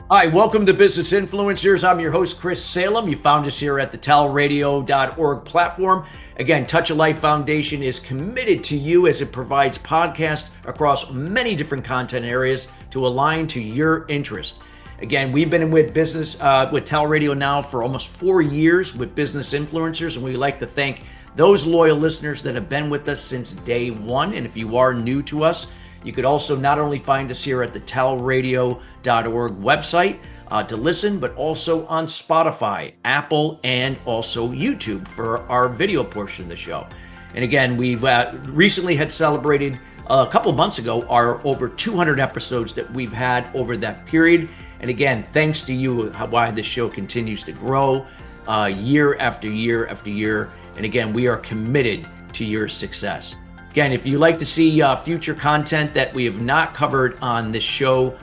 Hi, welcome to Business Influencers. I'm your host, Chris Salem. You found us here at the TALRadio.org platform. Again, Touch of Life Foundation is committed to you as it provides podcasts across many different content areas to align to your interest. Again, we've been with business with TALRadio now for almost 4 years with Business Influencers, and we'd like to thank those loyal listeners that have been with us since day one. And if you are new to us, you could also not only find us here at the TALRadio.org website to listen, but also on Spotify, Apple, and also YouTube for our video portion of the show. And again, we've recently had celebrated a couple of months ago our over 200 episodes that we've had over that period. And again, thanks to you, why this show continues to grow year after year after year. And again, we are committed to your success. Again, if you'd like to see future content that we have not covered on this show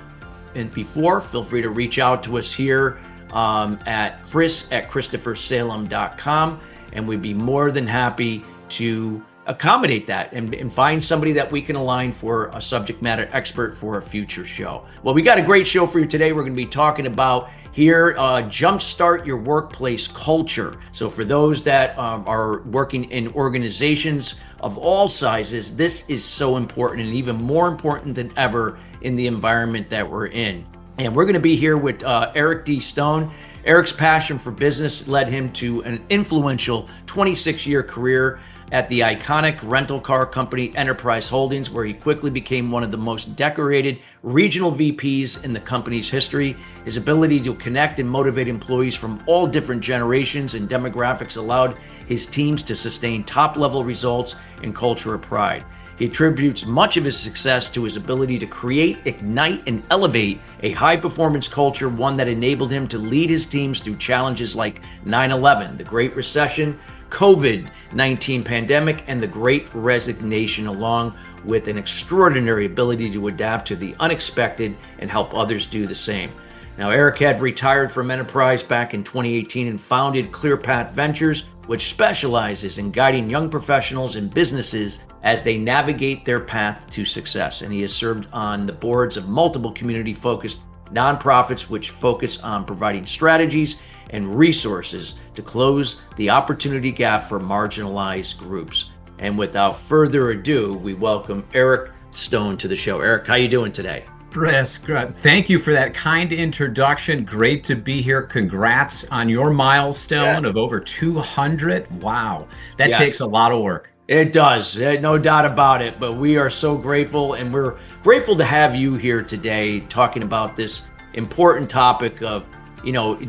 before, feel free to reach out to us here at chris@christophersalem.com, and we'd be more than happy to accommodate that and find somebody that we can align for a subject matter expert for a future show. Well, we got a great show for you today. We're going to be talking about here, Jumpstart your workplace culture. So for those that are working in organizations of all sizes, this is so important and even more important than ever in the environment that we're in. And we're going to be here with Eric D. Stone. Eric's passion for business led him to an influential 26-year career at the iconic rental car company Enterprise Holdings, where he quickly became one of the most decorated regional VPs in the company's history. His ability to connect and motivate employees from all different generations and demographics allowed his teams to sustain top-level results and culture of pride. He attributes much of his success to his ability to create, ignite, and elevate a high-performance culture, one that enabled him to lead his teams through challenges like 9/11, the Great Recession, COVID-19 pandemic, and the Great Resignation, along with an extraordinary ability to adapt to the unexpected and help others do the same. Now, Eric had retired from Enterprise back in 2018 and founded ClearPath Ventures, which specializes in guiding young professionals and businesses as they navigate their path to success. And he has served on the boards of multiple community-focused nonprofits, which focus on providing strategies and resources to close the opportunity gap for marginalized groups. And without further ado, we welcome Eric Stone to the show. Eric, how you doing today? Chris, thank you for that kind introduction. Great to be here. Congrats on your milestone of over 200. Wow, that takes a lot of work. It does, no doubt about it. But we are so grateful, and we're grateful to have you here today talking about this important topic of,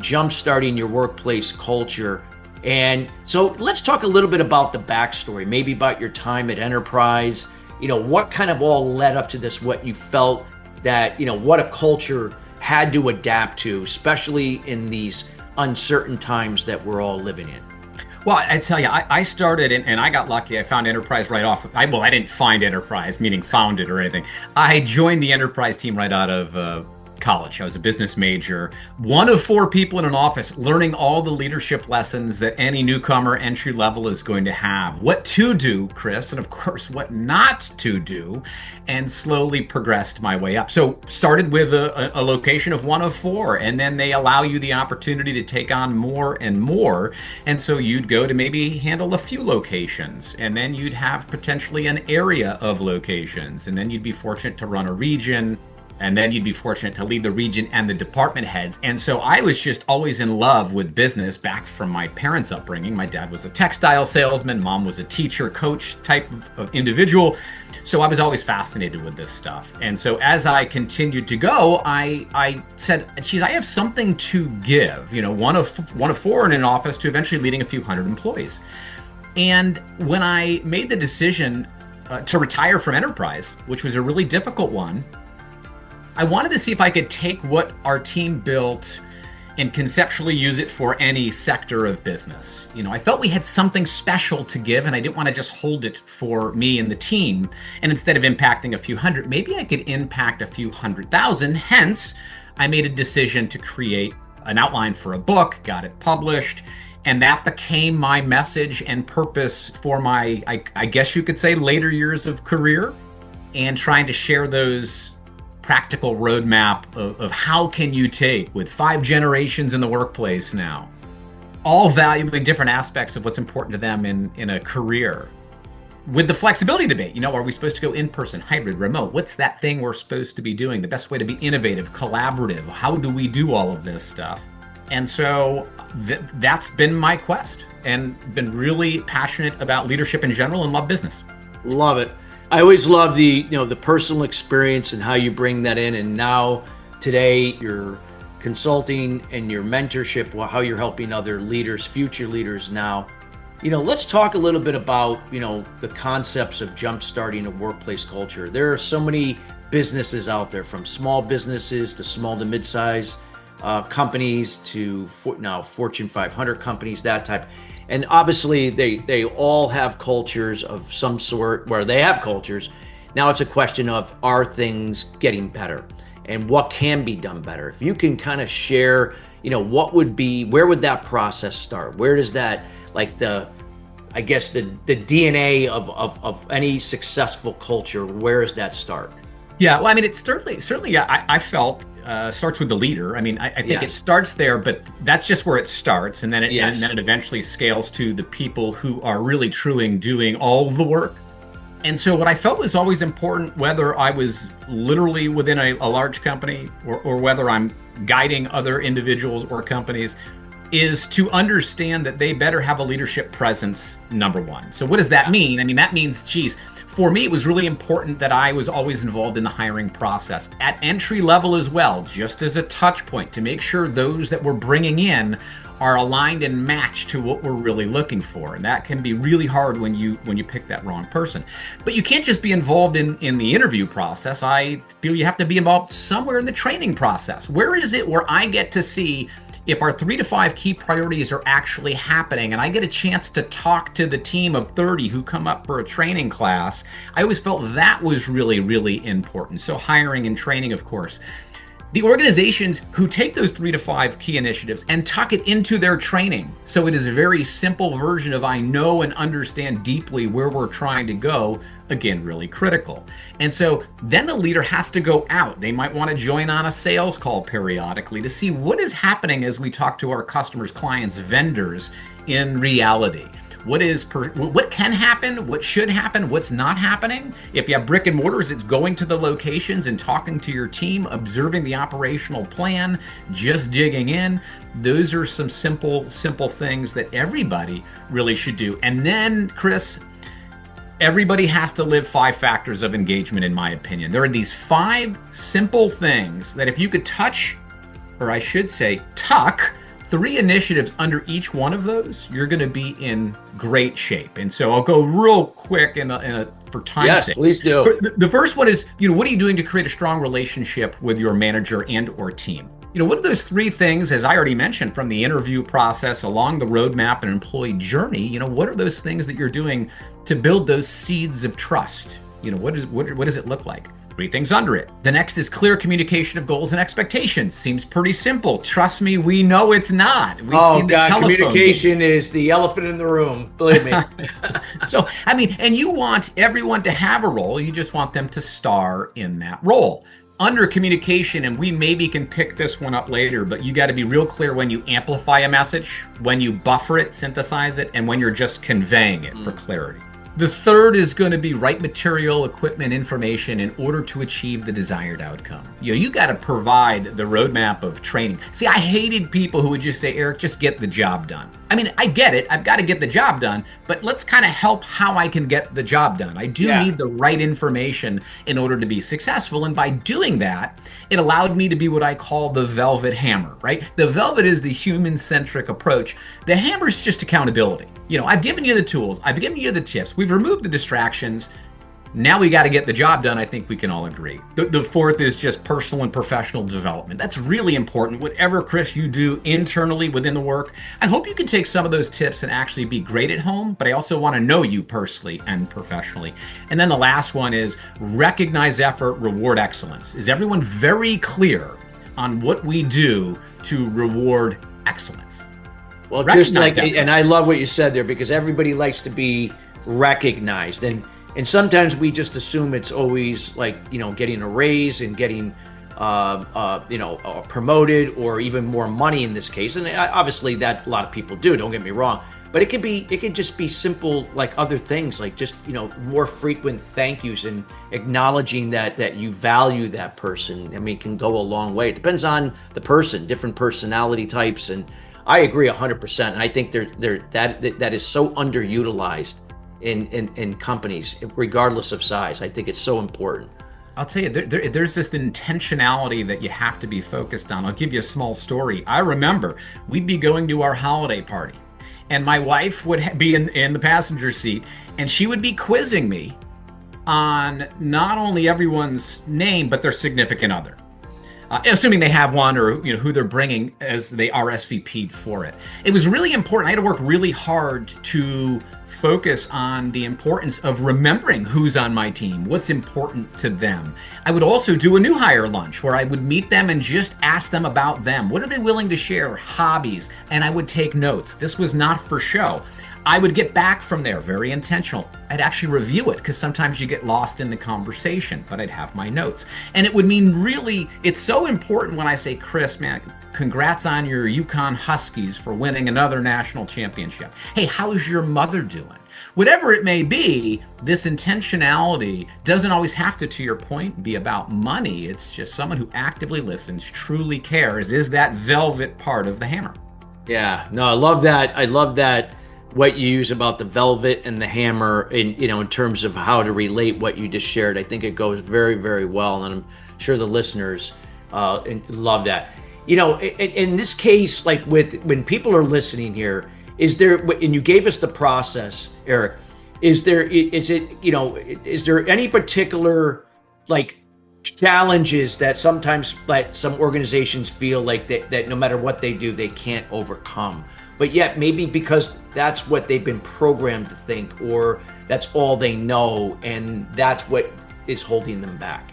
jump-starting your workplace culture. And so let's talk a little bit about the backstory, maybe about your time at Enterprise, what kind of all led up to this, what you felt that, what a culture had to adapt to, especially in these uncertain times that we're all living in. Well, I tell you, I started and I got lucky. I found Enterprise right off. I didn't find Enterprise, meaning found it or anything. I joined the Enterprise team right out of college. I was a business major, one of 4 people in an office, learning all the leadership lessons that any newcomer entry level is going to have. What to do, Chris, and of course, what not to do, and slowly progressed my way up. So started with a location of 1 of 4, and then they allow you the opportunity to take on more and more. And so you'd go to maybe handle a few locations, and then you'd have potentially an area of locations, and then you'd be fortunate to run a region. And then you'd be fortunate to lead the region and the department heads. And so I was just always in love with business back from my parents' upbringing. My dad was a textile salesman. Mom was a teacher, coach type of individual. So I was always fascinated with this stuff. And so as I continued to go, I said, geez, I have something to give. One of 4 in an office to eventually leading a few hundred employees. And when I made the decision to retire from Enterprise, which was a really difficult one, I wanted to see if I could take what our team built and conceptually use it for any sector of business. I felt we had something special to give, and I didn't want to just hold it for me and the team. And instead of impacting a few hundred, maybe I could impact a few 100,000. Hence, I made a decision to create an outline for a book, got it published, And that became my message and purpose for my, I guess you could say, later years of career, and trying to share those practical roadmap of how can you take, with 5 generations in the workplace now, all valuing different aspects of what's important to them in a career. With the flexibility debate, are we supposed to go in person, hybrid, remote? What's that thing we're supposed to be doing? The best way to be innovative, collaborative. How do we do all of this stuff? And so that's been my quest, and been really passionate about leadership in general and love business. Love it. I always love the personal experience and how you bring that in. And now today your consulting and your mentorship, how you're helping other leaders, future leaders now. Let's talk a little bit about, the concepts of jumpstarting a workplace culture. There are so many businesses out there, from small businesses to small to mid-size companies to now Fortune 500 companies, that type. And obviously they all have cultures of some sort where they have cultures. Now it's a question of, are things getting better and what can be done better? If you can kind of share, where would that process start? Where does that, the DNA of any successful culture, where does that start? Yeah, well, it's certainly, I felt starts with the leader. I think It starts there, but that's just where it starts, and then it eventually scales to the people who are really truly doing all the work. And so what I felt was always important, whether I was literally within a large company or whether I'm guiding other individuals or companies, is to understand that they better have a leadership presence, number one. So what does that mean? That means, for me, it was really important that I was always involved in the hiring process at entry level as well, just as a touch point to make sure those that we're bringing in are aligned and matched to what we're really looking for. And that can be really hard when you pick that wrong person. But you can't just be involved in the interview process. I feel you have to be involved somewhere in the training process. Where is it where I get to see if our 3 to 5 key priorities are actually happening, and I get a chance to talk to the team of 30 who come up for a training class? I always felt that was really, really important. So hiring and training, of course. The organizations who take those 3 to 5 key initiatives and tuck it into their training, so it is a very simple version of, I know and understand deeply where we're trying to go, again, really critical. And so then the leader has to go out. They might want to join on a sales call periodically to see what is happening as we talk to our customers, clients, vendors in reality. What can happen, what should happen, what's not happening. If you have brick and mortars, it's going to the locations and talking to your team, observing the operational plan, just digging in. Those are some simple things that everybody really should do. And then, Chris, everybody has to live 5 factors of engagement, in my opinion. There are these 5 simple things that if you could touch, or I should say tuck, 3 initiatives under each one of those, you're going to be in great shape. And so I'll go real quick for time's sake. Yes, please do. The first one is, what are you doing to create a strong relationship with your manager and or team? What are those 3 things, as I already mentioned, from the interview process along the roadmap and employee journey? What are those things that you're doing to build those seeds of trust? What does it look like? 3 things under it. The next is clear communication of goals and expectations. Seems pretty simple. Trust me, we know it's not. We've seen the telephone communication is the elephant in the room. Believe me. So, and you want everyone to have a role. You just want them to star in that role. Under communication, and we maybe can pick this one up later, but you got to be real clear when you amplify a message, when you buffer it, synthesize it, and when you're just conveying it for clarity. The third is going to be right material, equipment, information in order to achieve the desired outcome. You got to provide the roadmap of training. See, I hated people who would just say, Eric, just get the job done. I get it. I've got to get the job done, but let's kind of help how I can get the job done. I do need the right information in order to be successful. And by doing that, it allowed me to be what I call the velvet hammer, right? The velvet is the human-centric approach. The hammer is just accountability. I've given you the tools. I've given you the tips. We've removed the distractions. Now we got to get the job done. I think we can all agree. The fourth is just personal and professional development. That's really important. Whatever, Chris, you do internally within the work, I hope you can take some of those tips and actually be great at home, but I also want to know you personally and professionally. And then the last one is recognize effort, reward excellence. Is everyone very clear on what we do to reward excellence? Well, just Recognize like, that. and I love what you said there, because everybody likes to be recognized, and sometimes we just assume it's always like, getting a raise and getting promoted, or even more money in this case. And obviously that a lot of people do, don't get me wrong, but it could just be simple, like other things, like just, more frequent thank yous and acknowledging that you value that person. I mean, it can go a long way. It depends on the person, different personality types. And I agree 100%. And I think that is so underutilized in companies, regardless of size. I think it's so important. I'll tell you, there's this intentionality that you have to be focused on. I'll give you a small story. I remember we'd be going to our holiday party, and my wife would be in the passenger seat, and she would be quizzing me on not only everyone's name, but their significant other. Assuming they have one, or who they're bringing as they RSVP'd for it. It was really important. I had to work really hard to focus on the importance of remembering who's on my team, what's important to them. I would also do a new hire lunch where I would meet them and just ask them about them. What are they willing to share? Hobbies. And I would take notes. This was not for show. I would get back from there, very intentional. I'd actually review it, because sometimes you get lost in the conversation, but I'd have my notes. And it would mean, really, it's so important when I say, Chris, man, congrats on your Yukon Huskies for winning another national championship. Hey, how's your mother doing? Whatever it may be, this intentionality doesn't always have to your point, be about money. It's just someone who actively listens, truly cares, is that velvet part of the hammer. Yeah, no, I love that. I love that. What you use about the velvet and the hammer in terms of how to relate what you just shared. I think it goes very, very well, and I'm sure the listeners love that. In this case, like when people are listening here, is there, and you gave us the process, Eric, is there any particular like challenges that sometimes like some organizations feel like that no matter what they do, they can't overcome? But yet maybe because that's what they've been programmed to think, or that's all they know, and that's what is holding them back.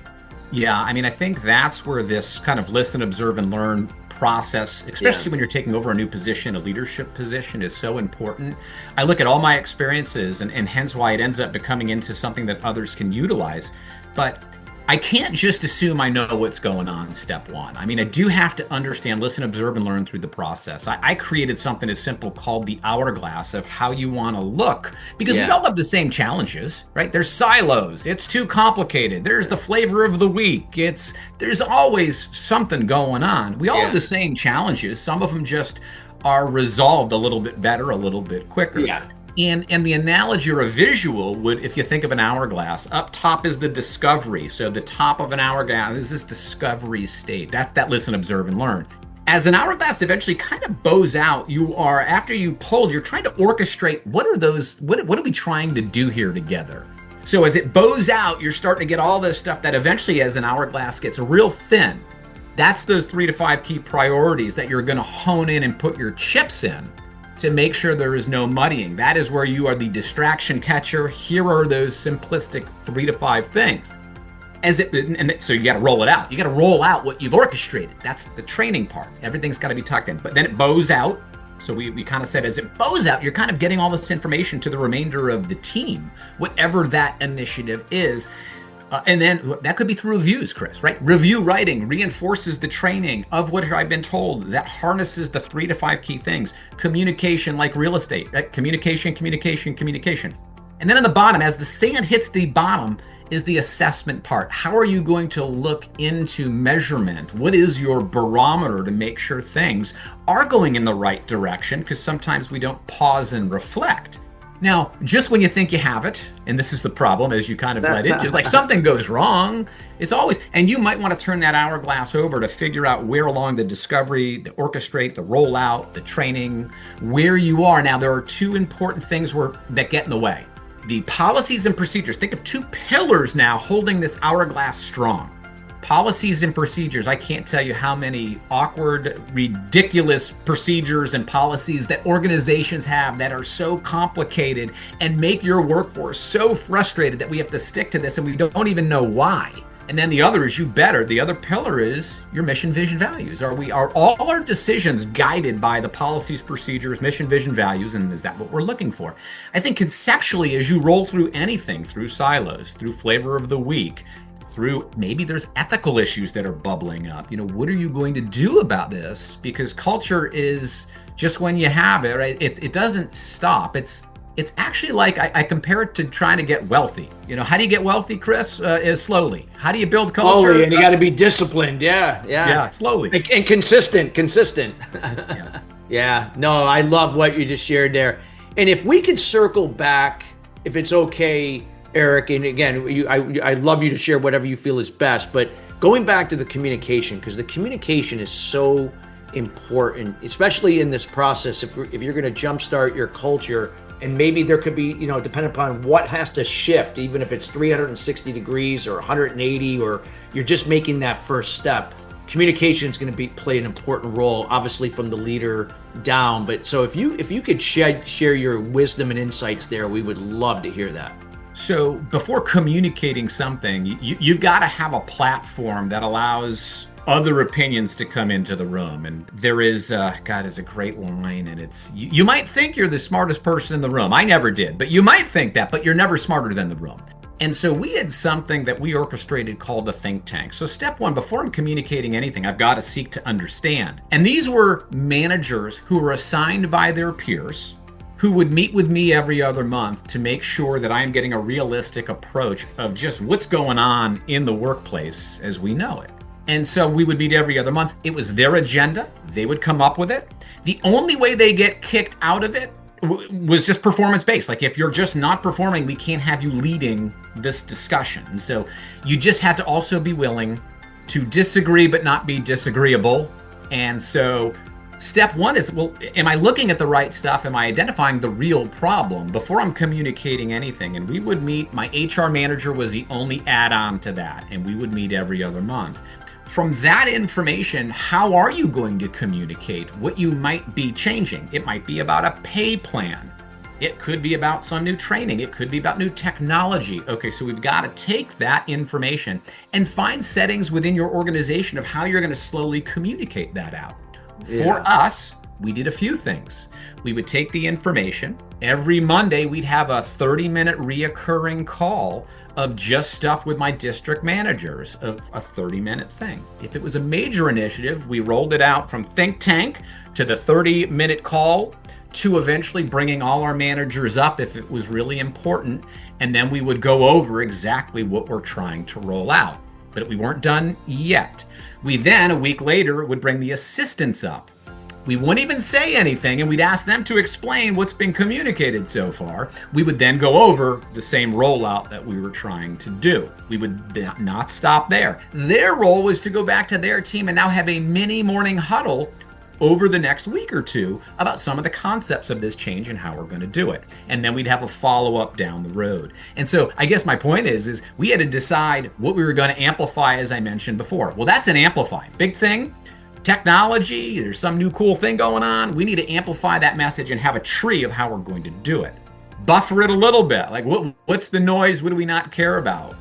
Yeah, I mean, I think that's where this kind of listen, observe, and learn process, especially when you're taking over a new position, a leadership position, is so important. I look at all my experiences, and hence why it ends up becoming into something that others can utilize. But I can't just assume I know what's going on in step one. I mean, I do have to understand, listen, observe, and learn through the process. I created something as simple called the hourglass of how you want to look, because we all have the same challenges, right? There's silos. It's too complicated. There's the flavor of the week. There's always something going on. We all have the same challenges. Some of them just are resolved a little bit better, a little bit quicker. Yeah. And the analogy or a visual would, if you think of an hourglass, up top is the discovery. So the top of an hourglass is this discovery state. That's that listen, observe, and learn. As an hourglass eventually kind of bows out, after you pulled, you're trying to orchestrate what are we trying to do here together? So as it bows out, you're starting to get all this stuff that eventually, as an hourglass gets real thin, that's those 3 to 5 key priorities that you're going to hone in and put your chips in to make sure there is no muddying. That is where you are the distraction catcher. Here are those simplistic 3 to 5 things. So you got to roll it out. You got to roll out what you've orchestrated. That's the training part. Everything's got to be tucked in. But then it bows out. So we kind of said, as it bows out, you're kind of getting all this information to the remainder of the team, whatever that initiative is. And then that could be through reviews, Chris, right? Review writing reinforces the training of what I've been told. That harnesses the 3 to 5 key things. Communication, like real estate, right? Communication. And then on the bottom, as the sand hits the bottom, is the assessment part. How are you going to look into measurement? What is your barometer to make sure things are going in the right direction? Because sometimes we don't pause and reflect. Now, just when you think you have it, and this is the problem as you kind of led into, like something goes wrong, it's always, and you might want to turn that hourglass over to figure out where along the discovery, the orchestrate, the rollout, the training, where you are. Now, there are 2 important things that get in the way. The policies and procedures. Think of 2 pillars now holding this hourglass strong. Policies and procedures. I can't tell you how many awkward, ridiculous procedures and policies that organizations have that are so complicated and make your workforce so frustrated that we have to stick to this and we don't even know why. And then the other is you better. The other pillar is your mission, vision, values. Are all our decisions guided by the policies, procedures, mission, vision, values, and is that what we're looking for? I think conceptually, as you roll through anything, through silos, through flavor of the week, through maybe there's ethical issues that are bubbling up. What are you going to do about this? Because culture is just when you have it, right? It doesn't stop. It's actually like I compare it to trying to get wealthy. How do you get wealthy, Chris? Is slowly. How do you build culture? Slowly, and you got to be disciplined. Yeah, slowly and consistent. Yeah. Yeah. No, I love what you just shared there. And if we could circle back, if it's okay, Eric, and again, I love you to share whatever you feel is best, but going back to the communication, because the communication is so important, especially in this process. If you're going to jumpstart your culture, and maybe there could be, depending upon what has to shift, even if it's 360 degrees or 180, or you're just making that first step, communication is going to play an important role, obviously from the leader down. But so if you could share your wisdom and insights there, we would love to hear that. So before communicating something, you've got to have a platform that allows other opinions to come into the room. And there is, God, is a great line, and it's, you might think you're the smartest person in the room. I never did, but you might think that, but you're never smarter than the room. And so we had something that we orchestrated called the think tank. So step one, before I'm communicating anything, I've got to seek to understand. And these were managers who were assigned by their peers, who would meet with me every other month to make sure that I am getting a realistic approach of just what's going on in the workplace as we know it. And so we would meet every other month. It was their agenda. They would come up with it. The only way they get kicked out of it was just performance-based. Like, if you're just not performing, we can't have you leading this discussion. And so you just had to also be willing to disagree but not be disagreeable. And so step one is, well, am I looking at the right stuff? Am I identifying the real problem before I'm communicating anything? And we would meet, my HR manager was the only add-on to that, and we would meet every other month. From that information, how are you going to communicate what you might be changing? It might be about a pay plan. It could be about some new training. It could be about new technology. Okay, so we've got to take that information and find settings within your organization of how you're going to slowly communicate that out. Yeah. For us, we did a few things. We would take the information. Every Monday, we'd have a 30-minute reoccurring call of just stuff with my district managers, of a 30-minute thing. If it was a major initiative, we rolled it out from think tank to the 30-minute call to eventually bringing all our managers up if it was really important. And then we would go over exactly what we're trying to roll out. But we weren't done yet. We then, a week later, would bring the assistants up. We wouldn't even say anything, and we'd ask them to explain what's been communicated so far. We would then go over the same rollout that we were trying to do. We would not stop there. Their role was to go back to their team and now have a mini morning huddle over the next week or two about some of the concepts of this change and how we're going to do it. And then we'd have a follow-up down the road. And so I guess my point is we had to decide what we were going to amplify, as I mentioned before. Well, that's an amplify. Big thing. Technology, there's some new cool thing going on. We need to amplify that message and have a tree of how we're going to do it. Buffer it a little bit. Like, what's the noise? What do we not care about?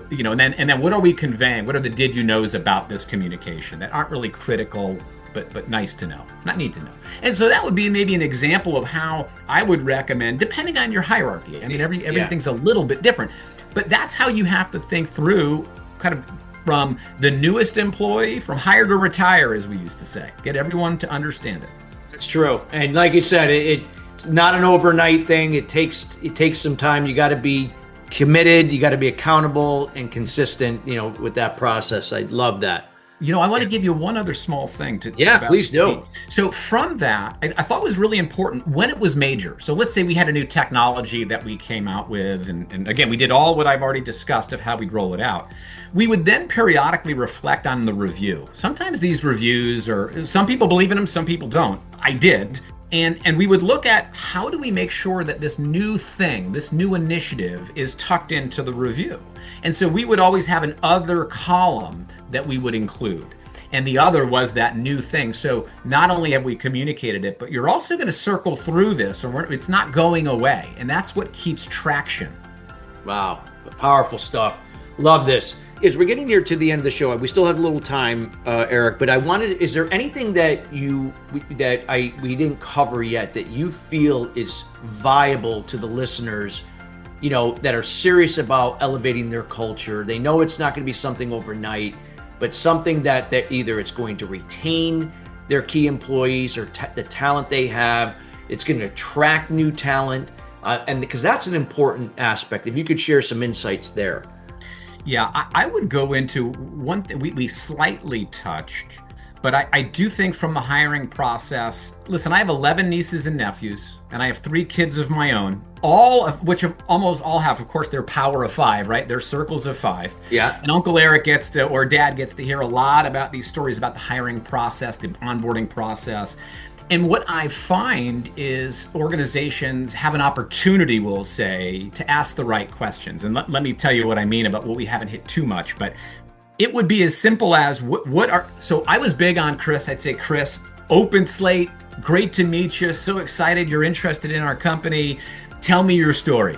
And then what are we conveying? What are the did you knows about this communication that aren't really critical, but nice to know, not need to know? And so that would be maybe an example of how I would recommend, depending on your hierarchy. I mean, everything's a little bit different, but that's how you have to think through, kind of from the newest employee, from hire to retire, as we used to say. Get everyone to understand it. That's true. And like you said, it's not an overnight thing. It takes some time. You got to be committed. You got to be accountable and consistent, with that process. I love that. I want to give you one other small thing to please do. So from that, I thought was really important when it was major. So let's say we had a new technology that we came out with, and again, we did all what I've already discussed of how we'd roll it out. We would then periodically reflect on the review. Sometimes these reviews some people believe in them, some people don't. I did. And we would look at how do we make sure that this new thing, this new initiative is tucked into the review. And so we would always have an other column that we would include. And the other was that new thing. So not only have we communicated it, but you're also going to circle through this, or it's not going away. And that's what keeps traction. Wow. Powerful stuff. Love this. as we're getting near to the end of the show, we still have a little time, Eric, but is there anything that we didn't cover yet that you feel is viable to the listeners, that are serious about elevating their culture? They know it's not going to be something overnight, but something that either it's going to retain their key employees or the talent they have, it's going to attract new talent, and because that's an important aspect. If you could share some insights there. Yeah, I would go into one thing we slightly touched, but I do think from the hiring process, listen, I have 11 nieces and nephews, and I have 3 kids of my own, all of which almost all have, of course, their power of 5, right? Their circles of 5. Yeah. And Uncle Eric Dad gets to hear a lot about these stories about the hiring process, the onboarding process. And what I find is organizations have an opportunity, we'll say, to ask the right questions. And let me tell you what I mean about what we haven't hit too much, but it would be as simple as so I was big on Chris. I'd say, Chris, open slate, great to meet you. So excited you're interested in our company. Tell me your story.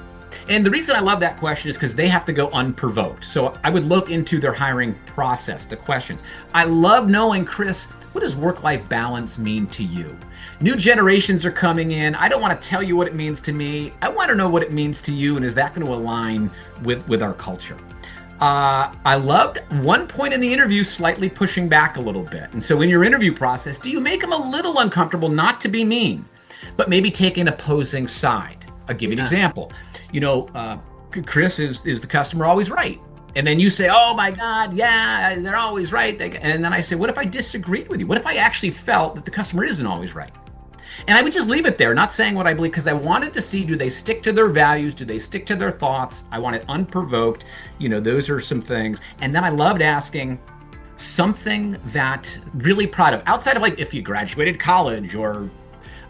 And the reason I love that question is because they have to go unprovoked. So I would look into their hiring process, the questions. I love knowing, Chris, what does work-life balance mean to you? New generations are coming in. I don't want to tell you what it means to me. I want to know what it means to you, and is that going to align with our culture? I loved one point in the interview slightly pushing back a little bit. And so in your interview process, do you make them a little uncomfortable, not to be mean, but maybe take an opposing side? I'll give you an example. Chris, is the customer always right? And then you say, oh my God, yeah, they're always right. And then I say, what if I disagreed with you? What if I actually felt that the customer isn't always right? And I would just leave it there, not saying what I believe, because I wanted to see, do they stick to their values? Do they stick to their thoughts? I want it unprovoked. Those are some things. And then I loved asking something that really proud of, outside of like if you graduated college, or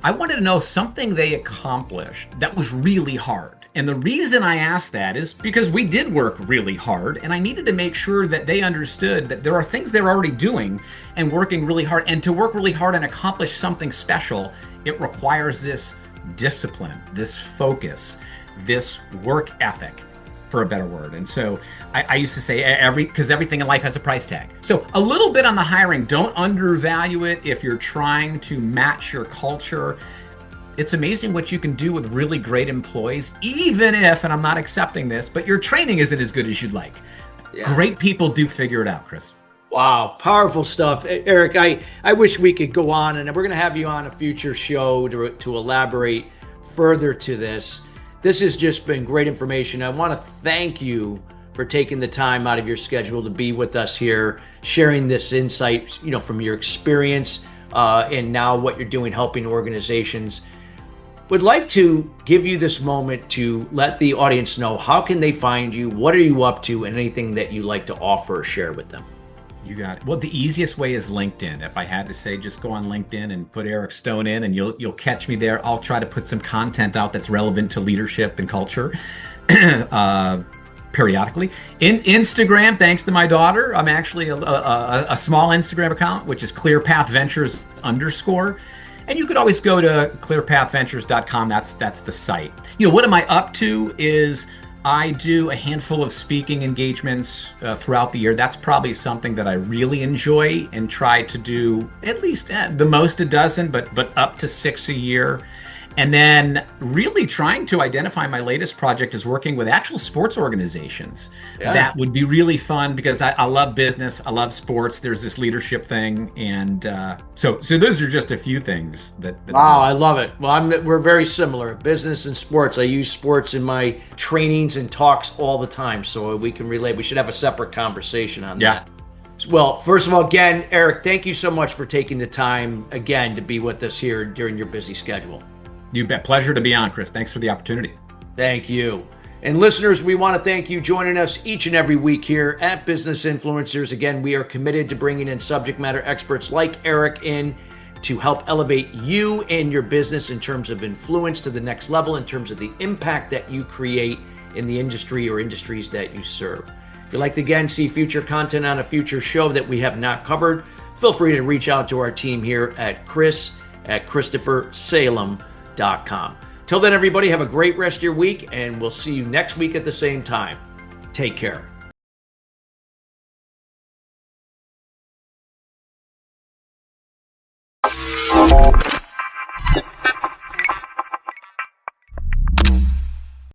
I wanted to know something they accomplished that was really hard. And the reason I asked that is because we did work really hard, and I needed to make sure that they understood that there are things they're already doing and working really hard. And to work really hard and accomplish something special, it requires this discipline, this focus, this work ethic, for a better word. And so I used to say because everything in life has a price tag. So a little bit on the hiring, don't undervalue it if you're trying to match your culture. It's amazing what you can do with really great employees, even if, and I'm not accepting this, but your training isn't as good as you'd like. Yeah. Great people do figure it out, Chris. Wow, powerful stuff. Eric, I wish we could go on, and we're going to have you on a future show to elaborate further to this. This has just been great information. I want to thank you for taking the time out of your schedule to be with us here, sharing this insight, from your experience and now what you're doing helping organizations. Would like to give you this moment to let the audience know, how can they find you? What are you up to? And anything that you like to offer or share with them? You got it. Well, the easiest way is LinkedIn. If I had to say, just go on LinkedIn and put Eric Stone in, and you'll catch me there. I'll try to put some content out that's relevant to leadership and culture periodically. In Instagram, thanks to my daughter, I'm actually a small Instagram account, which is ClearPathVentures _. And you could always go to clearpathventures.com. That's the site. What am I up to is I do a handful of speaking engagements throughout the year. That's probably something that I really enjoy and try to do at least the most a dozen, but up to 6 a year. And then really trying to identify, my latest project is working with actual sports organizations. Yeah. That would be really fun because I love business. I love sports. There's this leadership thing. And so those are just a few things that wow, I love it. Well, we're very similar. Business and sports. I use sports in my trainings and talks all the time. So we can relate. We should have a separate conversation on that. Well, first of all, again, Eric, thank you so much for taking the time again to be with us here during your busy schedule. You bet. Pleasure to be on, Chris. Thanks for the opportunity. Thank you. And listeners, we want to thank you joining us each and every week here at Business Influencers. Again, we are committed to bringing in subject matter experts like Eric in to help elevate you and your business in terms of influence to the next level, in terms of the impact that you create in the industry or industries that you serve. If you'd like to, again, see future content on a future show that we have not covered, feel free to reach out to our team here at Chris@ChristopherSalem.com. Till then, everybody, have a great rest of your week, and we'll see you next week at the same time. Take care.